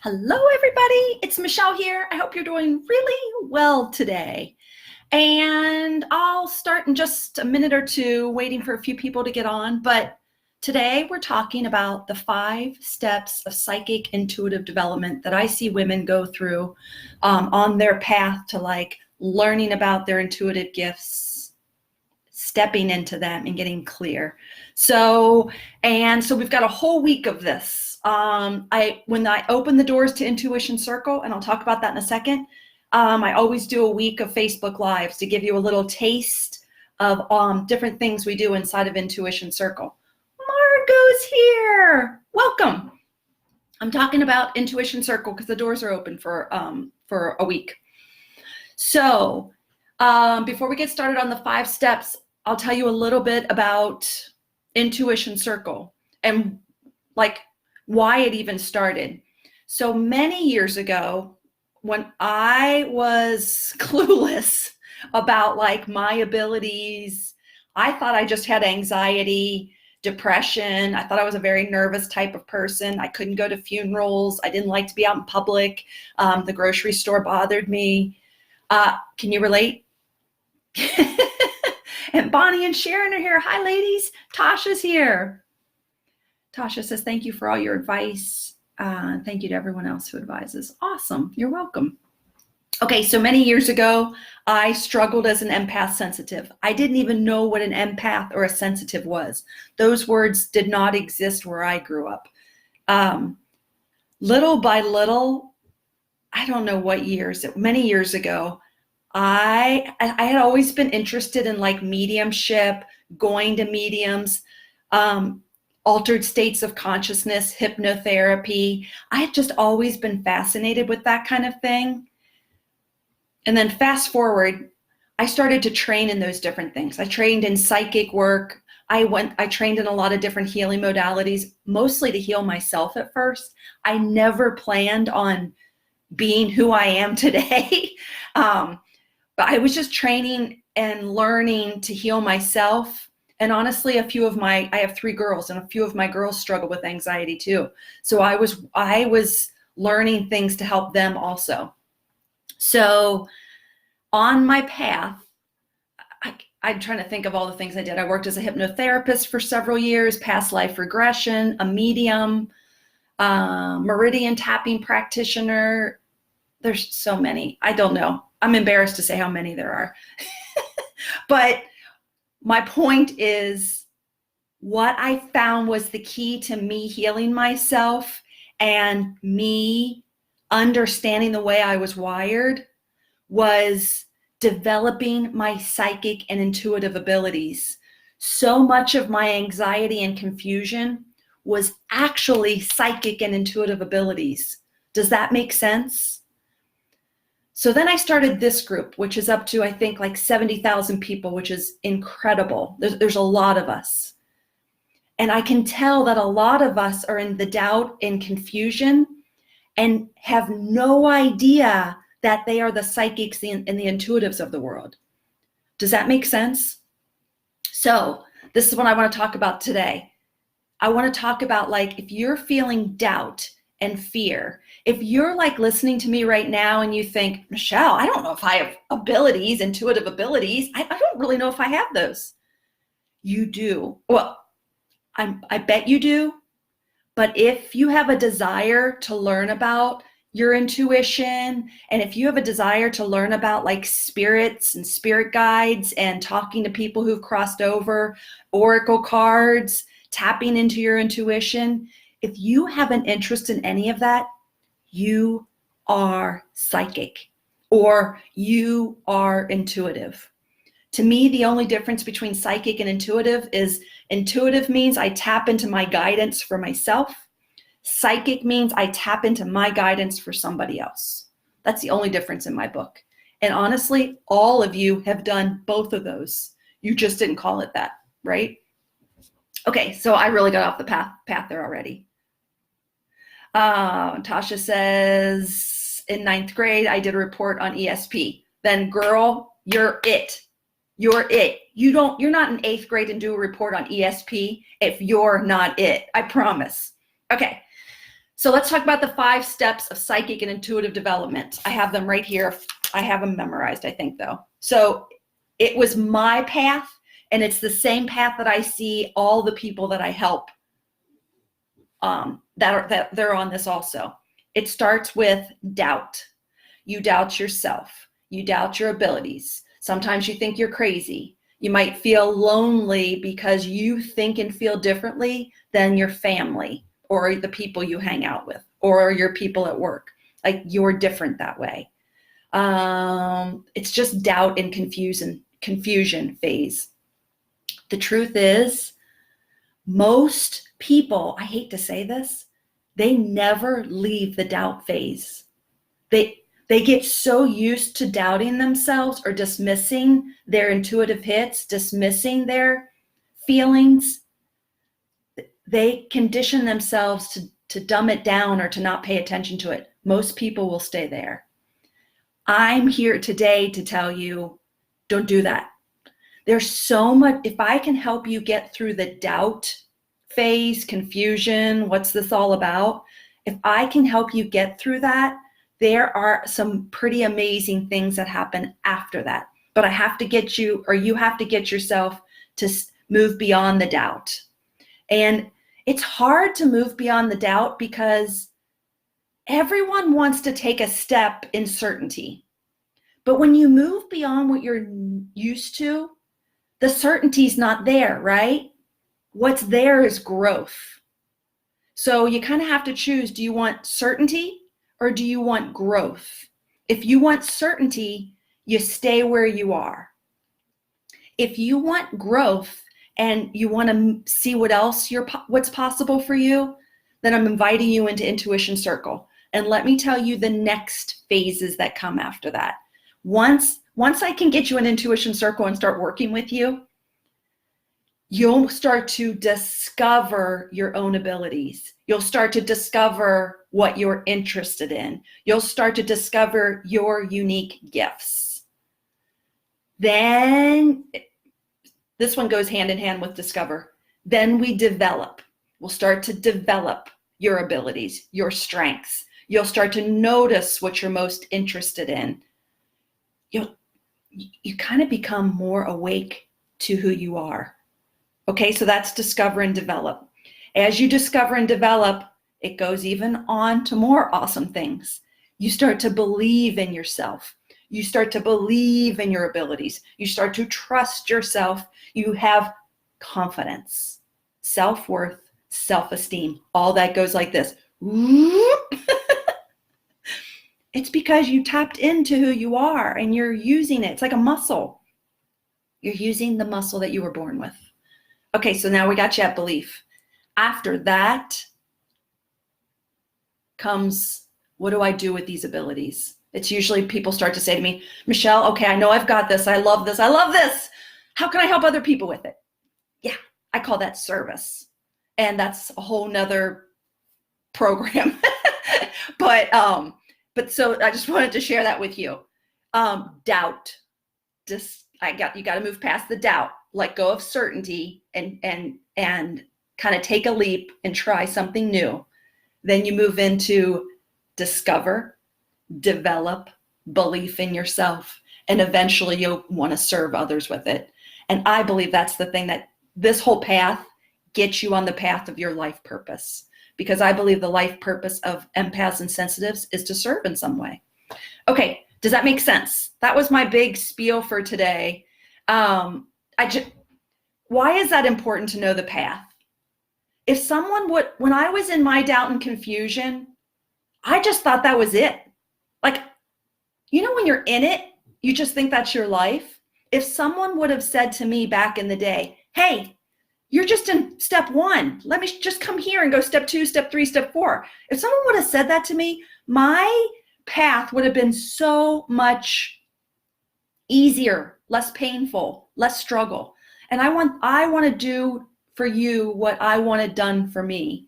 Hello, everybody. It's Michelle here. I hope you're doing really well today. And I'll start in just a minute or two, waiting for a few people to get on. But today we're talking about the 5 steps of psychic intuitive development that I see women go through on their path to learning about their intuitive gifts, stepping into them and getting clear. So we've got a whole week of this. When I open the doors to Intuition Circle, and I'll talk about that in a second, I always do a week of Facebook Lives to give you a little taste of different things we do inside of Intuition Circle. Margot's here. Welcome. I'm talking about Intuition Circle because the doors are open for a week. So before we get started on the 5 steps, I'll tell you a little bit about Intuition Circle and why it even started. So many years ago, when I was clueless about my abilities, I thought I just had anxiety, depression. I thought I was a very nervous type of person. I couldn't go to funerals. I didn't like to be out in public. The grocery store bothered me. Can you relate? And Bonnie and Sharon are here. Hi, ladies. Tasha's here. Tasha says, thank you for all your advice. Thank you to everyone else who advises. Awesome. You're welcome. Okay, so many years ago, I struggled as an empath sensitive. I didn't even know what an empath or a sensitive was. Those words did not exist where I grew up. Little by little, I don't know what years, many years ago, I had always been interested in mediumship, going to mediums, altered states of consciousness, hypnotherapy. I had just always been fascinated with that kind of thing. And then fast forward, I started to train in those different things. I trained in psychic work. I trained in a lot of different healing modalities, mostly to heal myself at first. I never planned on being who I am today. But I was just training and learning to heal myself. And honestly, I have 3 girls, and a few of my girls struggle with anxiety too. So I was learning things to help them also. So on my path, I'm trying to think of all the things I did. I worked as a hypnotherapist for several years, past life regression, a medium, meridian tapping practitioner. There's so many. I don't know. I'm embarrassed to say how many there are. But my point is, what I found was the key to me healing myself and me understanding the way I was wired was developing my psychic and intuitive abilities. So much of my anxiety and confusion was actually psychic and intuitive abilities. Does that make sense? So then I started this group, which is up to, I think, 70,000 people, which is incredible. There's a lot of us. And I can tell that a lot of us are in the doubt and confusion and have no idea that they are the psychics and the intuitives of the world. Does that make sense? So this is what I want to talk about today. I want to talk about if you're feeling doubt and fear. If you're listening to me right now and you think, Michelle, I don't know if I have abilities, intuitive abilities. I don't really know if I have those. You do. Well, I bet you do. But if you have a desire to learn about your intuition, and if you have a desire to learn about spirits and spirit guides and talking to people who've crossed over, oracle cards, tapping into your intuition, if you have an interest in any of that, you are psychic or you are intuitive. To me, the only difference between psychic and intuitive is intuitive means I tap into my guidance for myself. Psychic means I tap into my guidance for somebody else. That's the only difference in my book. And honestly, all of you have done both of those. You just didn't call it that, right? Okay, so I really got off the path there already. Tasha says, in 9th grade, I did a report on ESP. Then girl, you're it. You're it. You're not in 8th grade and do a report on ESP if you're not it. I promise. Okay. So let's talk about the 5 steps of psychic and intuitive development. I have them right here. I have them memorized, I think, though. So it was my path, and it's the same path that I see all the people that I help that they're on this also. It starts with doubt. You doubt yourself. You doubt your abilities. Sometimes you think you're crazy. You might feel lonely because you think and feel differently than your family or the people you hang out with or your people at work. Like, you're different that way. It's just doubt and confusion phase. The truth is, most people, I hate to say this, they never leave the doubt phase. They get so used to doubting themselves or dismissing their intuitive hits, dismissing their feelings. They condition themselves to dumb it down or to not pay attention to it. Most people will stay there. I'm here today to tell you, don't do that. There's so much. If I can help you get through the doubt phase, confusion, what's this all about? If I can help you get through that, there are some pretty amazing things that happen after that. But I have to get you, or you have to get yourself to move beyond the doubt. And it's hard to move beyond the doubt because everyone wants to take a step in certainty. But when you move beyond what you're used to, the certainty's not there, right? What's there is growth. So you kind of have to choose, do you want certainty or do you want growth? If you want certainty, you stay where you are. If you want growth and you want to see what's possible for you, then I'm inviting you into Intuition Circle. And let me tell you the next phases that come after that. Once I can get you an Intuition Circle and start working with you, you'll start to discover your own abilities. You'll start to discover what you're interested in. You'll start to discover your unique gifts. Then, this one goes hand in hand with discover. Then we develop. We'll start to develop your abilities, your strengths. You'll start to notice what you're most interested in. You kind of become more awake to who you are. Okay, so that's discover and develop. As you discover and develop, it goes even on to more awesome things. You start to believe in yourself. You start to believe in your abilities. You start to trust yourself. You have confidence, self-worth, self-esteem. All that goes like this. It's because you tapped into who you are and you're using it. It's like a muscle. You're using the muscle that you were born with. Okay, so now we got you at belief. After that comes, what do I do with these abilities? It's usually people start to say to me, Michelle, okay, I know I've got this. I love this. I love this. How can I help other people with it? Yeah, I call that service. And that's a whole nother program. But so I just wanted to share that with you. Doubt. You got to move past the doubt. Let go of certainty and kind of take a leap and try something new. Then you move into discover, develop, belief in yourself, and eventually you'll want to serve others with it. And I believe that's the thing that this whole path gets you on the path of your life purpose. Because I believe the life purpose of empaths and sensitives is to serve in some way. Okay, does that make sense? That was my big spiel for today. Why is that important to know the path? If someone when I was in my doubt and confusion, I just thought that was it. Like, when you're in it, you just think that's your life. If someone would have said to me back in the day, hey, you're just in step 1. Let me just come here and go step 2, step 3, step 4. If someone would have said that to me, my path would have been so much easier, less painful, less struggle. And I want to do for you what I wanted done for me.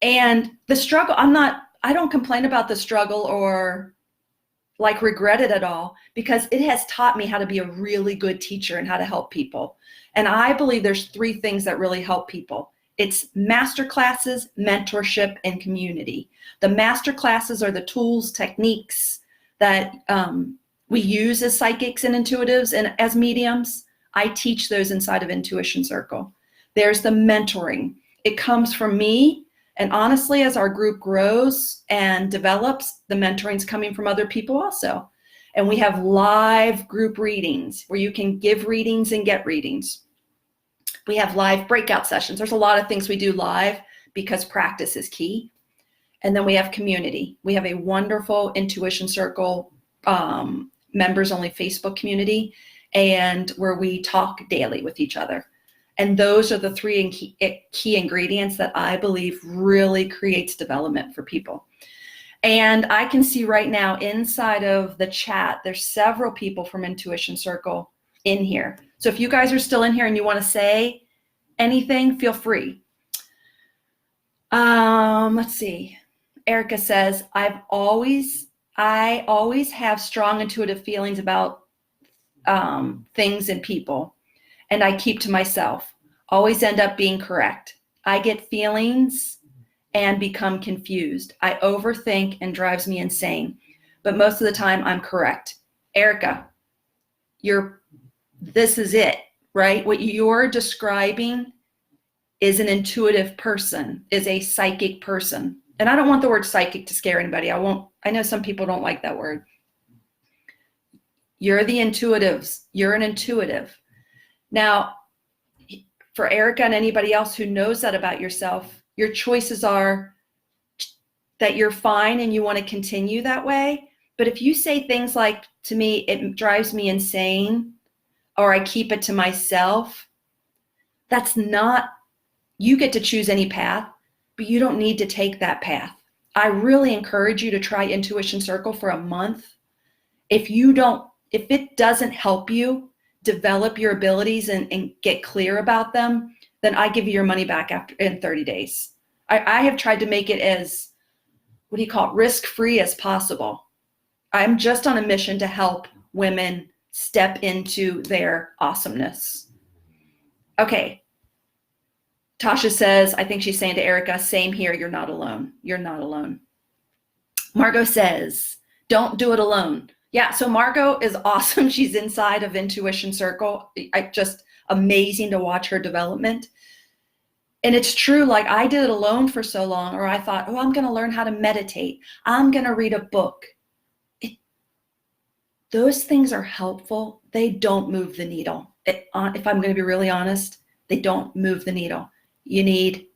And the struggle, I don't complain about the struggle or like regret it at all, because it has taught me how to be a really good teacher and how to help people. And I believe there's 3 things that really help people. It's master classes, mentorship, and community. The master classes are the tools, techniques that we use as psychics and intuitives and as mediums. I teach those inside of Intuition Circle. There's the mentoring. It comes from me. And honestly, as our group grows and develops, the mentoring's coming from other people also. And we have live group readings where you can give readings and get readings. We have live breakout sessions. There's a lot of things we do live because practice is key. And then we have community. We have a wonderful Intuition Circle members only Facebook community, and where we talk daily with each other. And those are the three key ingredients that I believe really creates development for people. And I can see right now inside of the chat, there's several people from Intuition Circle in here. So if you guys are still in here and you want to say anything, feel free. Let's see. Erica says, I always have strong intuitive feelings about things and people, and I keep to myself. Always end up being correct. I get feelings and become confused. I overthink and drives me insane, but most of the time I'm correct. Erica, this is it, right? What you're describing is an intuitive person, is a psychic person. And I don't want the word psychic to scare anybody. I know some people don't like that word. You're the intuitives. You're an intuitive. Now, for Erica and anybody else who knows that about yourself, your choices are that you're fine and you want to continue that way. But if you say things like, to me, it drives me insane, or I keep it to myself, that's not, you get to choose any path, but you don't need to take that path. I really encourage you to try Intuition Circle for a month. If it doesn't help you develop your abilities and get clear about them, then I give you your money back in 30 days. I have tried to make it as, risk-free as possible. I'm just on a mission to help women step into their awesomeness. Okay. Tasha says, I think she's saying to Erica, same here, you're not alone. You're not alone. Margot says, don't do it alone. Yeah, so Margot is awesome. She's inside of Intuition Circle. Just amazing to watch her development. And it's true, like I did it alone for so long, or I thought, oh, I'm going to learn how to meditate. I'm going to read a book. Those things are helpful. They don't move the needle. If I'm going to be really honest, they don't move the needle. You need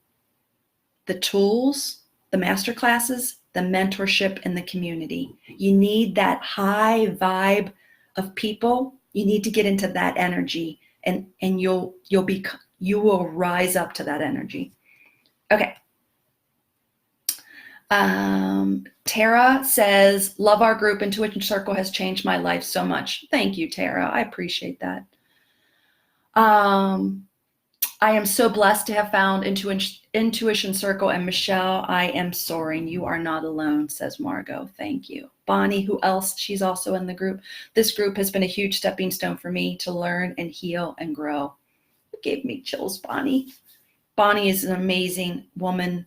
the tools, the master classes, the mentorship, and the community. You need that high vibe of people. You need to get into that energy, and you will rise up to that energy. Okay. Tara says, love our group. Intuition Circle has changed my life so much. Thank you, Tara. I appreciate that. I am so blessed to have found Intuition Circle, and Michelle, I am soaring. You are not alone, says Margot. Thank you. Bonnie, who else? She's also in the group. This group has been a huge stepping stone for me to learn and heal and grow. It gave me chills, Bonnie. Bonnie is an amazing woman.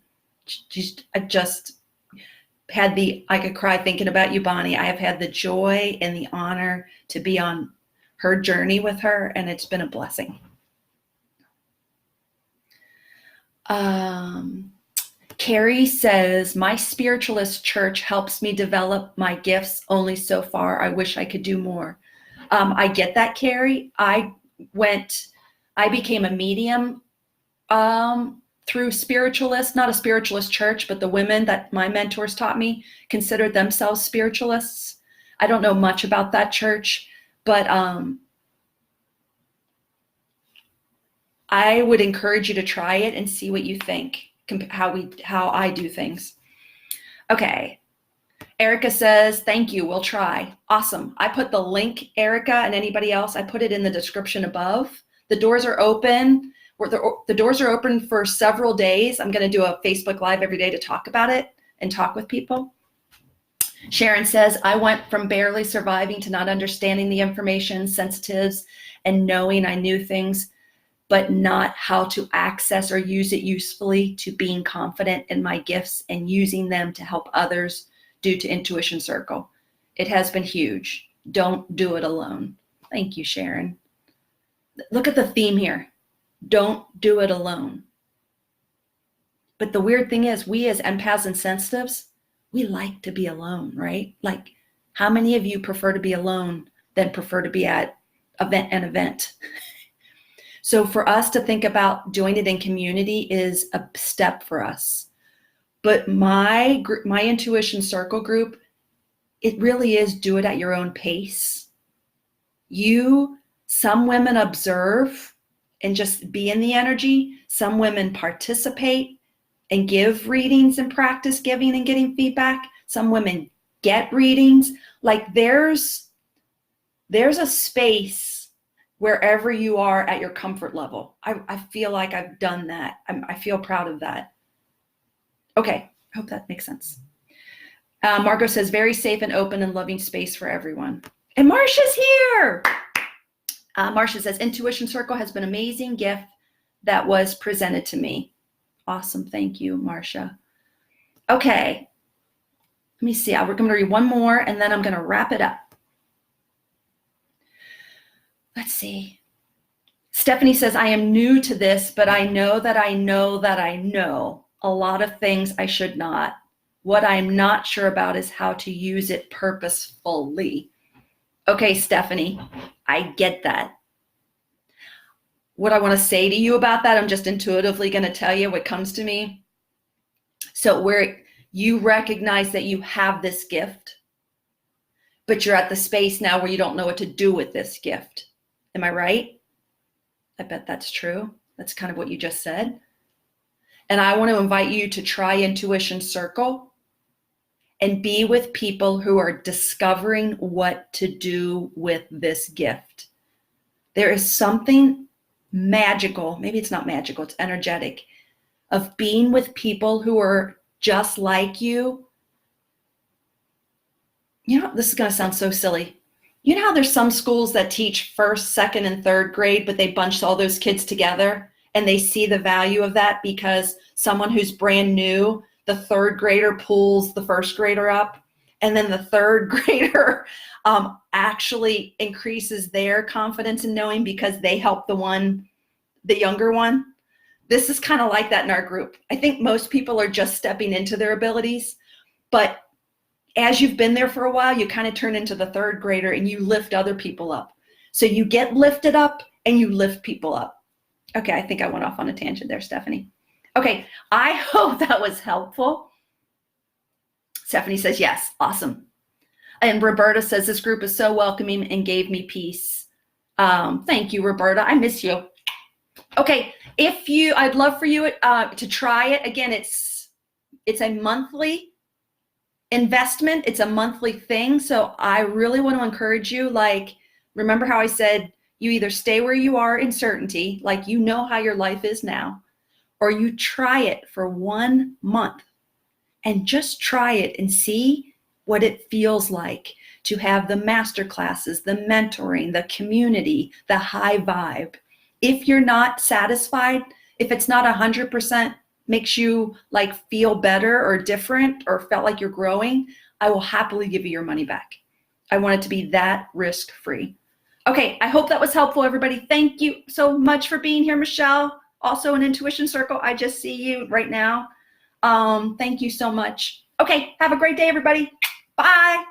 I could cry thinking about you, Bonnie. I have had the joy and the honor to be on her journey with her, and it's been a blessing. Carrie says, my spiritualist church helps me develop my gifts only so far. I wish I could do more. I get that, Carrie. I became a medium through spiritualist, not a spiritualist church, but the women that my mentors taught me considered themselves spiritualists. I don't know much about that church, but I would encourage you to try it and see what you think, how I do things. Okay. Erica says, thank you. We'll try. Awesome. I put the link, Erica, and anybody else, I put it in the description above. The doors are open. The doors are open for several days. I'm going to do a Facebook Live every day to talk about it and talk with people. Sharon says, I went from barely surviving to not understanding the information, sensitives, and knowing I knew things but not how to access or use it usefully to being confident in my gifts and using them to help others due to Intuition Circle. It has been huge. Don't do it alone. Thank you, Sharon. Look at the theme here. Don't do it alone. But the weird thing is, we as empaths and sensitives, we like to be alone, right? Like, how many of you prefer to be alone than prefer to be at an event? So for us to think about doing it in community is a step for us. But my Intuition Circle group, it really is do it at your own pace. Some women observe and just be in the energy. Some women participate and give readings and practice giving and getting feedback. Some women get readings. Like there's a space wherever you are at your comfort level. I feel like I've done that. I feel proud of that. Okay, I hope that makes sense. Margot says, very safe and open and loving space for everyone. And Marcia's here. Marcia says, Intuition Circle has been an amazing gift that was presented to me. Awesome, thank you, Marcia. Okay, let me see. We're going to read one more and then I'm going to wrap it up. Let's see. Stephanie says, I am new to this, but I know that I know that I know a lot of things I should not. What I'm not sure about is how to use it purposefully. Okay, Stephanie, I get that. What I want to say to you about that, I'm just intuitively going to tell you what comes to me. So where you recognize that you have this gift, but you're at the space now where you don't know what to do with this gift. Am I right? I bet that's true. That's kind of what you just said. And I want to invite you to try Intuition Circle and be with people who are discovering what to do with this gift. There is something magical, maybe it's not magical, it's energetic, of being with people who are just like you. You know, this is going to sound so silly. You know how there's some schools that teach first, second, and third grade, but they bunch all those kids together and they see the value of that because someone who's brand new, the third grader pulls the first grader up, and then the third grader actually increases their confidence in knowing because they help the younger one. This is kind of like that in our group. I think most people are just stepping into their abilities, but as you've been there for a while, you kind of turn into the third grader and you lift other people up. So you get lifted up and you lift people up. Okay, I think I went off on a tangent there, Stephanie. Okay, I hope that was helpful. Stephanie says, yes, awesome. And Roberta says, this group is so welcoming and gave me peace. Thank you, Roberta. I miss you. Okay, I'd love for you to try it. Again, it's a monthly investment. It's a monthly thing. So I really want to encourage you, remember how I said, you either stay where you are in certainty, like you know how your life is now, or you try it for 1 month and just try it and see what it feels like to have the master classes, the mentoring, the community, the high vibe. If you're not satisfied, if it's not 100% makes you feel better or different or felt like you're growing, I will happily give you your money back. I want it to be that risk-free. Okay, I hope that was helpful, everybody. Thank you so much for being here, Michelle. Also in Intuition Circle, I just see you right now. Thank you so much. Okay, have a great day, everybody. Bye.